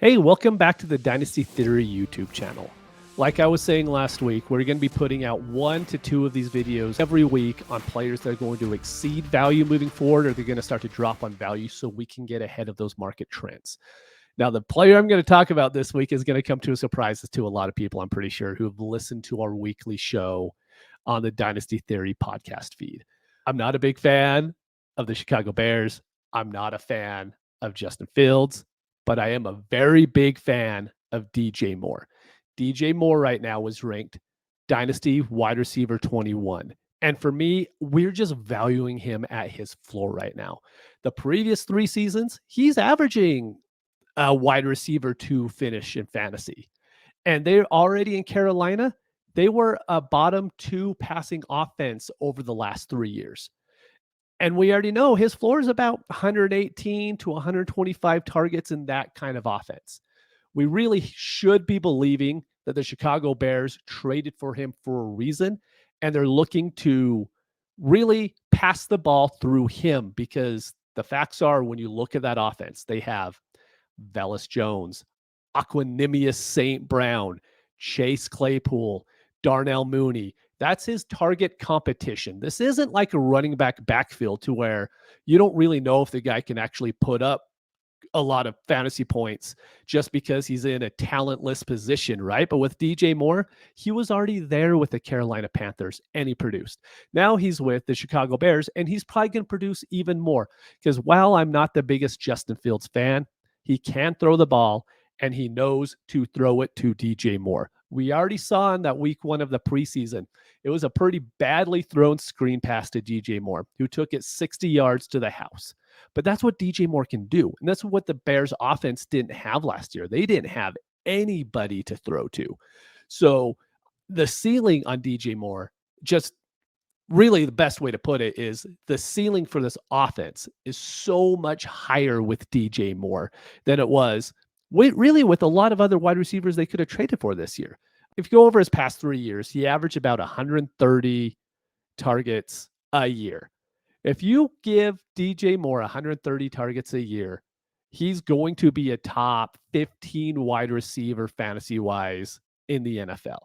Hey, welcome back to the Dynasty Theory YouTube channel. Like I was saying last week, we're going to be putting out 1 to 2 of these videos every week on players that are going to exceed value moving forward, or they're going to start to drop on value so we can get ahead of those market trends. Now, the player I'm going to talk about this week is going to come to a surprise to a lot of people, I'm pretty sure, who have listened to our weekly show on the Dynasty Theory podcast feed. I'm not a big fan of the Chicago Bears. I'm not a fan of Justin Fields, but I am a very big fan of DJ Moore. DJ Moore right now is ranked Dynasty wide receiver 21. And for me, we're just valuing him at his floor right now. The previous 3 seasons, he's averaging a wide receiver 2 finish in fantasy. And they're already in Carolina. They were a bottom 2 passing offense over the last 3 years. And we already know his floor is about 118 to 125 targets in that kind of offense. We really should be believing that the Chicago Bears traded for him for a reason, and they're looking to really pass the ball through him, because the facts are, when you look at that offense, they have Velus Jones, Aquanimius St. Brown, Chase Claypool, Darnell Mooney. That's his target competition. This isn't like a running back backfield to where you don't really know if the guy can actually put up a lot of fantasy points just because he's in a talentless position, right? But with DJ Moore, he was already there with the Carolina Panthers and he produced. Now he's with the Chicago Bears and he's probably going to produce even more, because while I'm not the biggest Justin Fields fan, he can throw the ball and he knows to throw it to DJ Moore. We already saw in that week 1 of the preseason, it was a pretty badly thrown screen pass to DJ Moore, who took it 60 yards to the house. But that's what DJ Moore can do. And that's what the Bears offense didn't have last year. They didn't have anybody to throw to. So the ceiling on DJ Moore, just really the best way to put it is the ceiling for this offense is so much higher with DJ Moore than it was really with a lot of other wide receivers they could have traded for this year. If you go over his past 3 years, he averaged about 130 targets a year. If you give DJ Moore 130 targets a year, he's going to be a top 15 wide receiver fantasy-wise in the NFL.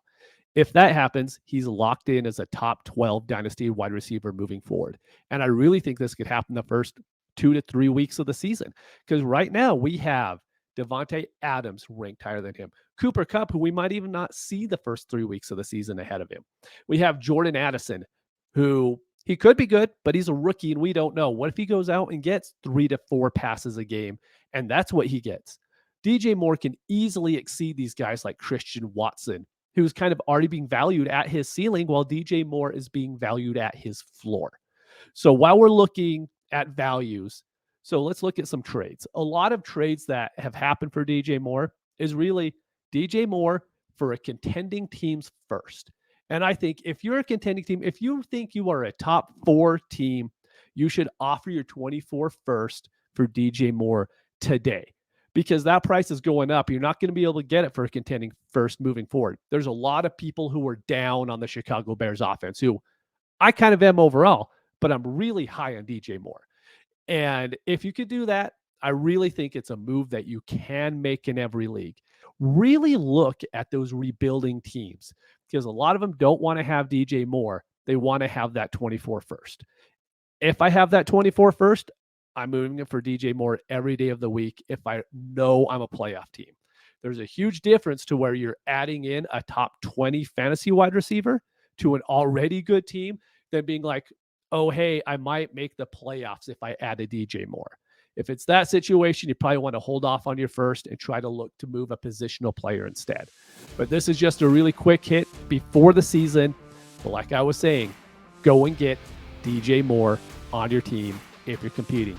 If that happens, he's locked in as a top 12 dynasty wide receiver moving forward. And I really think this could happen the first 2 to 3 weeks of the season, because right now we have Devontae Adams ranked higher than him. Cooper Kupp, who we might even not see the first 3 weeks of the season ahead of him. We have Jordan Addison, who he could be good, but he's a rookie and we don't know. What if he goes out and gets 3 to 4 passes a game and that's what he gets? DJ Moore can easily exceed these guys like Christian Watson, who's kind of already being valued at his ceiling, while DJ Moore is being valued at his floor. So while we're looking at values, so let's look at some trades. A lot of trades that have happened for DJ Moore is really DJ Moore for a contending teams first. And I think if you're a contending team, if you think you are a top 4 team, you should offer your 24 first for DJ Moore today, because that price is going up. You're not going to be able to get it for a contending first moving forward. There's a lot of people who are down on the Chicago Bears offense, who I kind of am overall, but I'm really high on DJ Moore. And if you could do that, I really think it's a move that you can make in every league. Really look at those rebuilding teams, because a lot of them don't want to have DJ Moore. They want to have that 24 first. If I have that 24 first, I'm moving it for DJ Moore every day of the week if I know I'm a playoff team. There's a huge difference to where you're adding in a top 20 fantasy wide receiver to an already good team than being like, oh, hey, I might make the playoffs if I add a DJ Moore. If it's that situation, you probably want to hold off on your first and try to look to move a positional player instead. But this is just a really quick hit before the season. But like I was saying, go and get DJ Moore on your team if you're competing.